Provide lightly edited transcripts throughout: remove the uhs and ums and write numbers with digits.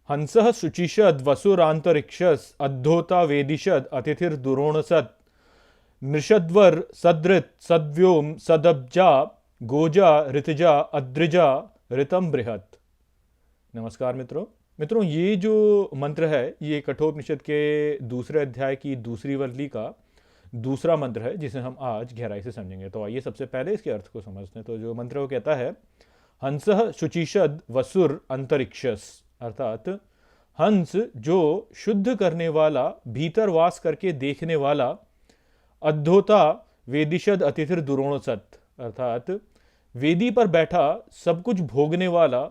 हंसः शुचिषद वसुरांतरिक्षस अद्धोता वेदिषद अतिथिर्दुरोणसत् नृषद्वर सदृत सद्व्योम सदब्जा गोजा ऋतजा अद्रिजा ऋतम बृहत। नमस्कार मित्रों। ये जो मंत्र है ये कठोपनिषद के दूसरे अध्याय की दूसरी वल्ली का दूसरा मंत्र है जिसे हम आज गहराई से समझेंगे। तो आइए सबसे पहले इसके अर्थ को समझते हैं। तो जो मंत्र वो कहता है, हंसः शुचिषद वसुर अंतरिक्षस, अर्थात हंस जो शुद्ध करने वाला, भीतर वास करके देखने वाला, अद्धोता वेदिशद अतिथिर दुरोणसत, अर्थात वेदी पर बैठा सब कुछ भोगने वाला,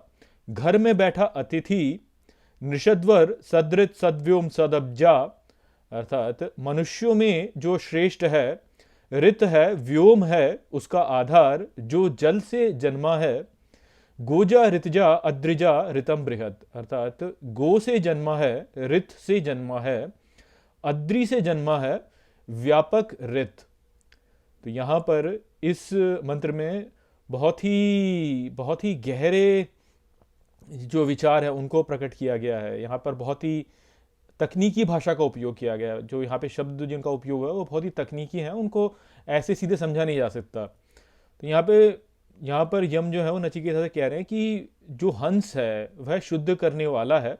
घर में बैठा अतिथि, नृषद्वर सदृत सद्व्योम सदब्जा, अर्थात मनुष्यों में जो श्रेष्ठ है, ऋत है, व्योम है उसका आधार, जो जल से जन्मा है, गोजा ऋतजा अद्रिजा ऋतम बृहत, अर्थात गो से जन्मा है, ऋत से जन्मा है, अद्रि से जन्मा है, व्यापक ऋत। तो यहां पर इस मंत्र में बहुत ही गहरे जो विचार है उनको प्रकट किया गया है। यहाँ पर बहुत ही तकनीकी भाषा का उपयोग किया गया है। जो यहाँ पे शब्द जिनका उपयोग है वो बहुत ही तकनीकी हैं, उनको ऐसे सीधे समझा नहीं जा सकता। तो यहाँ पर यम जो है वो नचिकेता से कह रहे हैं कि जो हंस है वह शुद्ध करने वाला है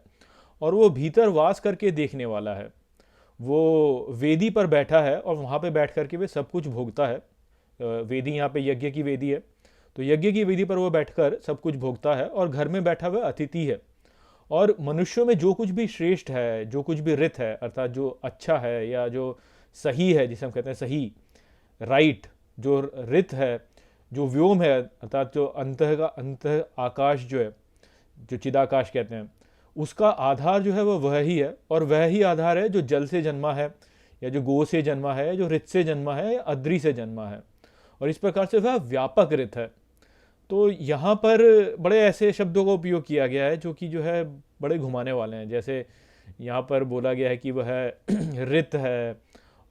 और वो भीतर वास करके देखने वाला है। वो वेदी पर बैठा है और वहाँ पे बैठ करके वे सब कुछ भोगता है। वेदी यहाँ पे यज्ञ की वेदी है, तो यज्ञ की वेदी पर वो बैठकर सब कुछ भोगता है और घर में बैठा हुआ अतिथि है। और मनुष्यों में जो कुछ भी श्रेष्ठ है, जो कुछ भी रित है, अर्थात जो अच्छा है या जो सही है, जिसे हम कहते हैं सही, राइट, जो रित है, जो व्योम है, अर्थात जो अंत आकाश जो है, जो चिदाकाश कहते हैं, उसका आधार जो है वह ही है। और वह ही आधार है जो जल से जन्मा है, या जो गो से जन्मा है, जो ऋत से जन्मा है, या अद्रि से जन्मा है। और इस प्रकार से वह व्यापक ऋत है। तो यहाँ पर बड़े ऐसे शब्दों का उपयोग किया गया है जो कि जो है बड़े घुमाने वाले हैं। जैसे यहाँ पर बोला गया है कि वह ऋत है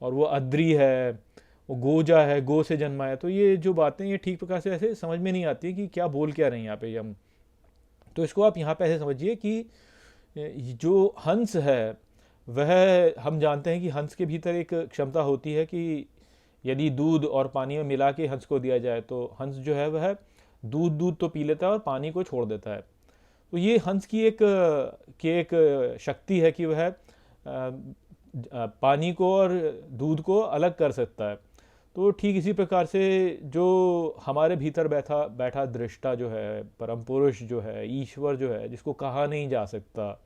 और वो अद्रि है, वो गोजा है, गो से जन्मा है। तो ये जो बातें ये ठीक प्रकार से ऐसे समझ में नहीं आती कि क्या बोल क्या रहे हैं यहाँ पे हम। तो इसको आप यहाँ पे ऐसे समझिए कि जो हंस है वह, हम जानते हैं कि हंस के भीतर एक क्षमता होती है कि यदि दूध और पानी में मिला के हंस को दिया जाए तो हंस जो है वह दूध तो पी लेता है और पानी को छोड़ देता है। तो ये हंस की एक शक्ति है कि वह पानी को और दूध को अलग कर सकता है। तो ठीक इसी प्रकार से जो हमारे भीतर बैठा दृष्टा जो है, परम पुरुष जो है, ईश्वर जो है, जिसको कहा नहीं जा सकता,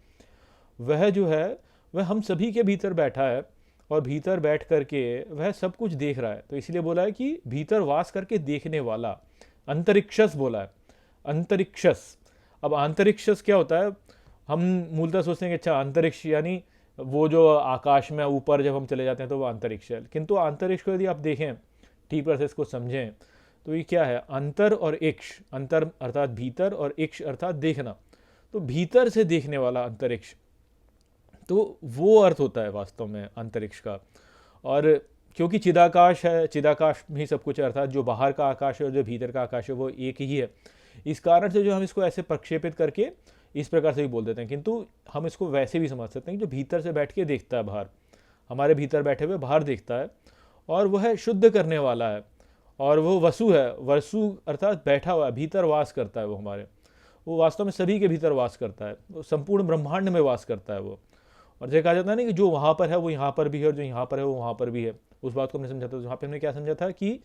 वह जो है वह हम सभी के भीतर बैठा है और भीतर बैठ करके वह सब कुछ देख रहा है। तो इसलिए बोला है कि भीतर वास करके देखने वाला, अंतरिक्षस बोला है, अंतरिक्षस। अब अंतरिक्षस क्या होता है? हम मूलतः सोचते हैं कि अच्छा अंतरिक्ष यानी वो जो आकाश में ऊपर जब हम चले जाते हैं तो वो अंतरिक्ष है। किंतु अंतरिक्ष को यदि आप देखें, ठीक तरह से इसको समझें, तो ये क्या है? अंतर और इक्ष, अंतर अर्थात भीतर और इक्ष अर्थात देखना। तो भीतर से देखने वाला अंतरिक्ष, तो वो अर्थ होता है वास्तव में अंतरिक्ष का। और क्योंकि चिदाकाश है, चिदाकाश में ही सब कुछ है, अर्थात जो बाहर का आकाश है और जो भीतर का आकाश है वो एक ही है। इस कारण से जो हम इसको ऐसे प्रक्षेपित करके इस प्रकार से भी बोल देते हैं। किंतु हम इसको वैसे भी समझ सकते हैं कि जो भीतर से बैठ के देखता है बाहर, हमारे भीतर बैठे हुए बाहर देखता है, और वह शुद्ध करने वाला है। और वो वसु है, वसु अर्थात बैठा हुआ है, भीतर वास करता है वो वास्तव में सभी के भीतर वास करता है, वो संपूर्ण ब्रह्मांड में वास करता है वो। और जैसे कहा जाता है ना कि जो वहाँ पर है वो यहाँ पर भी है और जो यहाँ पर है वो वहाँ पर भी है। उस बात को हमने समझा था। वहाँ पे हमने क्या समझा था कि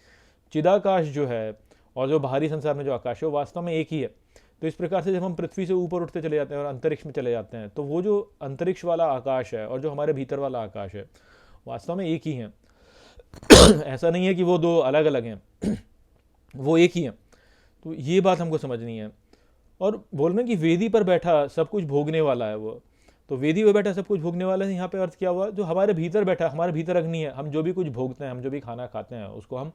चिदाकाश जो है और जो बाहरी संसार में जो आकाश है वो वास्तव में एक ही है। तो इस प्रकार से जब हम पृथ्वी से ऊपर उठते चले जाते हैं और अंतरिक्ष में चले जाते हैं, तो वो जो अंतरिक्ष वाला आकाश है और जो हमारे भीतर वाला आकाश है वास्तव में एक ही है। ऐसा नहीं है कि वो दो अलग अलग हैं, वो एक ही है। तो ये बात हमको समझनी है। और बोल रहे हैं कि वेदी पर बैठा सब कुछ भोगने वाला है वो। तो वेदी पर बैठा सब कुछ भोगने वाला है, यहाँ पे अर्थ क्या हुआ? जो हमारे भीतर बैठा, हमारे भीतर अग्नि है। हम जो भी कुछ भोगते हैं, हम जो भी खाना खाते हैं, उसको हम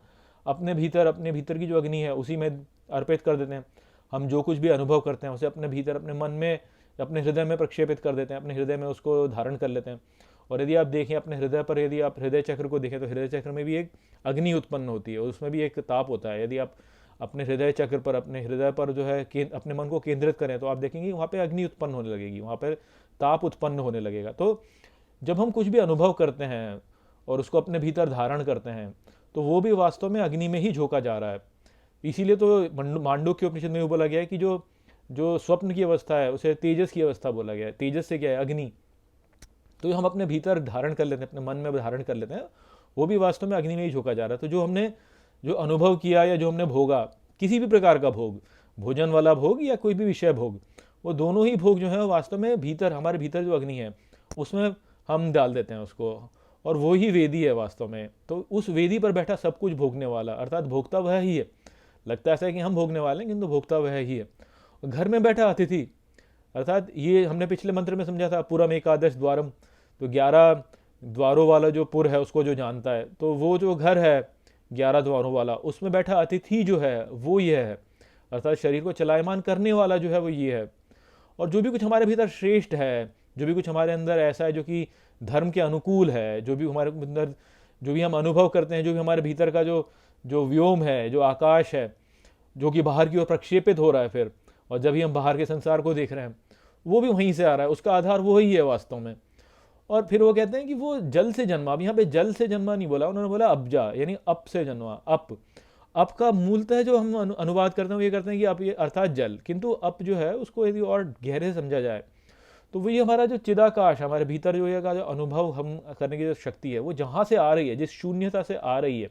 अपने भीतर की जो अग्नि है उसी में अर्पित कर देते हैं। हम जो कुछ भी अनुभव करते हैं उसे अपने भीतर, अपने मन में, अपने हृदय में प्रक्षेपित कर देते हैं, अपने हृदय में उसको धारण कर लेते हैं। और यदि आप देखें अपने हृदय पर, यदि आप हृदय चक्र को देखें तो हृदय चक्र में भी एक अग्नि उत्पन्न होती है और उसमें भी एक ताप होता है। यदि आप अपने हृदय चक्र पर, अपने हृदय पर जो है अपने मन को केंद्रित करें तो आप देखेंगे वहाँ पे अग्नि उत्पन्न होने लगेगी, वहाँ पर ताप उत्पन्न होने लगेगा। तो जब हम कुछ भी अनुभव करते हैं और उसको अपने भीतर धारण करते हैं तो वो भी वास्तव में अग्नि में ही झोंका जा रहा है। इसीलिए तो मांडुक्य उपनिषद में बोला गया है कि जो जो स्वप्न की अवस्था है उसे तेजस की अवस्था बोला गया है। तेजस से क्या है? अग्नि। तो हम अपने भीतर धारण कर लेते हैं, अपने मन में धारण कर लेते हैं, वो भी वास्तव में अग्नि में ही झोंका जा रहा है। तो जो हमने जो अनुभव किया या जो हमने भोगा, किसी भी प्रकार का भोग, भोजन वाला भोग या कोई भी विषय भोग, वो दोनों ही भोग जो है वास्तव में भीतर, हमारे भीतर जो अग्नि है उसमें हम डाल देते हैं उसको, और वो ही वेदी है वास्तव में। तो उस वेदी पर बैठा सब कुछ भोगने वाला, अर्थात भोक्ता वह ही है। लगता ऐसा है कि हम भोगने वाले हैं, किंतु भोक्ता वह ही है। घर में बैठा अतिथि, अर्थात ये हमने पिछले मंत्र में समझा था, पुरम एकादश द्वारम, तो 11 द्वारों वाला जो पुर है उसको जो जानता है, तो वो जो घर है 11 द्वारों वाला, उसमें बैठा अतिथि जो है वो ये है, अर्थात शरीर को चलायमान करने वाला जो है वो ये है। और जो भी कुछ हमारे भीतर श्रेष्ठ है, जो भी कुछ हमारे अंदर ऐसा है जो कि धर्म के अनुकूल है, जो भी हमारे अंदर, जो भी हम अनुभव करते हैं, जो भी हमारे भीतर का जो जो व्योम है, जो आकाश है, जो कि बाहर की ओर प्रक्षेपित हो रहा है फिर, और जब भी हम बाहर के संसार को देख रहे हैं वो भी वहीं से आ रहा है, उसका आधार वो ही है वास्तव में। और फिर वो कहते हैं कि वो जल से जन्मा। अब यहाँ पे जल से जन्मा नहीं बोला, उन्होंने बोला अब्जा, यानी अप से जन्मा। अप का मूलतः जो हम अनुवाद करते हैं वो ये करते हैं कि अप ये अर्थात जल, किंतु अप जो है उसको यदि और गहरे से समझा जाए तो वही हमारा जो चिदाकाश, हमारे भीतर जो है का जो अनुभव हम करने की जो शक्ति है वो जहाँ से आ रही है, जिस शून्यता से आ रही है,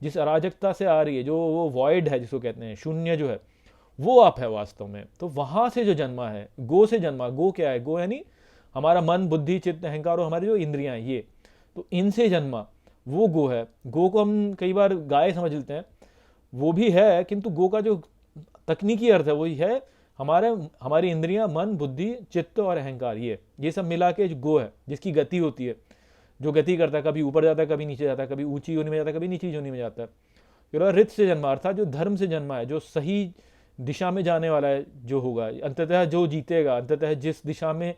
जिस अराजकता से आ रही है, जो वो वॉइड है जिसको कहते हैं, शून्य जो है, वो आप है वास्तव में। तो वहाँ से जो जन्मा है, गो से जन्मा। गो क्या है? गो यानी हमारा मन, बुद्धि, चित्त, अहंकार और हमारी जो इंद्रियां, ये तो इनसे जन्मा वो गो है। गो को हम कई बार गाय समझ लेते हैं, वो भी है, किंतु गो का जो तकनीकी अर्थ है वही है हमारी इंद्रियां, मन, बुद्धि, चित्त और अहंकार, ये सब मिला के जो गो है, जिसकी गति होती है, जो गति करता है, कभी ऊपर जाता है, कभी नीचे जाता है, कभी ऊंची योनि में जाता है, कभी नीची योनि में जाता है। फिर रित से जन्मा, अर्थात जो धर्म से जन्मा है, जो सही दिशा में जाने वाला है, जो होगा अंततः, जो जीतेगा अंततः, जिस दिशा में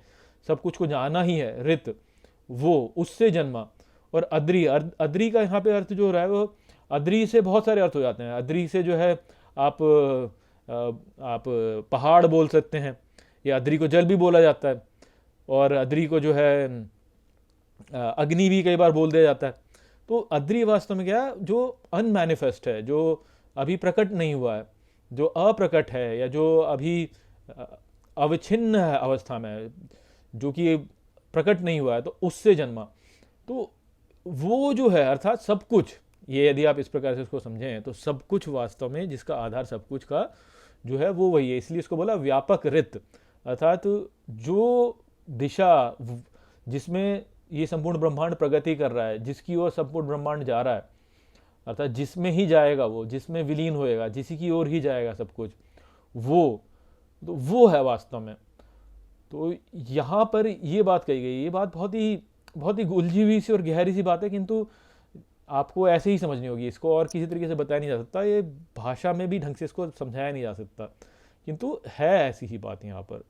सब कुछ को जाना ही है, रित, वो उससे जन्मा। और अद्री, अद्री का यहाँ पे अर्थ जो हो रहा है वो, अद्री से बहुत सारे अर्थ हो जाते हैं। अद्री से जो है आप पहाड़ बोल सकते हैं, या अद्री को जल भी बोला जाता है, और अद्री को जो है अग्नि भी कई बार बोल दिया जाता है। तो अद्री वास्तव में क्या है? जो अनमैनिफेस्ट है, जो अभी प्रकट नहीं हुआ है, जो अप्रकट है, या जो अभी अविच्छिन्न अवस्था में है, जो कि प्रकट नहीं हुआ है, तो उससे जन्मा। तो वो जो है अर्थात सब कुछ, ये यदि आप इस प्रकार से इसको समझें तो सब कुछ वास्तव में जिसका आधार सब कुछ का जो है वो वही है। इसलिए इसको बोला व्यापक रित, अर्थात जो दिशा जिसमें ये संपूर्ण ब्रह्मांड प्रगति कर रहा है, जिसकी ओर संपूर्ण ब्रह्मांड जा रहा है, अर्थात जिसमें ही जाएगा वो, जिसमें विलीन होएगा, जिसी की ओर ही जाएगा सब कुछ, वो तो वो है वास्तव में। तो यहाँ पर ये बात कही गई, ये बात बहुत ही उलझी हुई सी और गहरी सी बात है, किंतु आपको ऐसे ही समझनी होगी, इसको और किसी तरीके से बताया नहीं जा सकता, ये भाषा में भी ढंग से इसको समझाया नहीं जा सकता, किंतु है ऐसी ही बात यहाँ पर।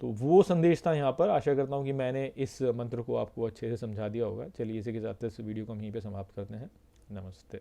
तो वो संदेश था यहाँ पर। आशा करता हूँ कि मैंने इस मंत्र को आपको अच्छे से समझा दिया होगा। चलिए इसी के साथ इस वीडियो को हम यहीं पे समाप्त करते हैं। नमस्ते।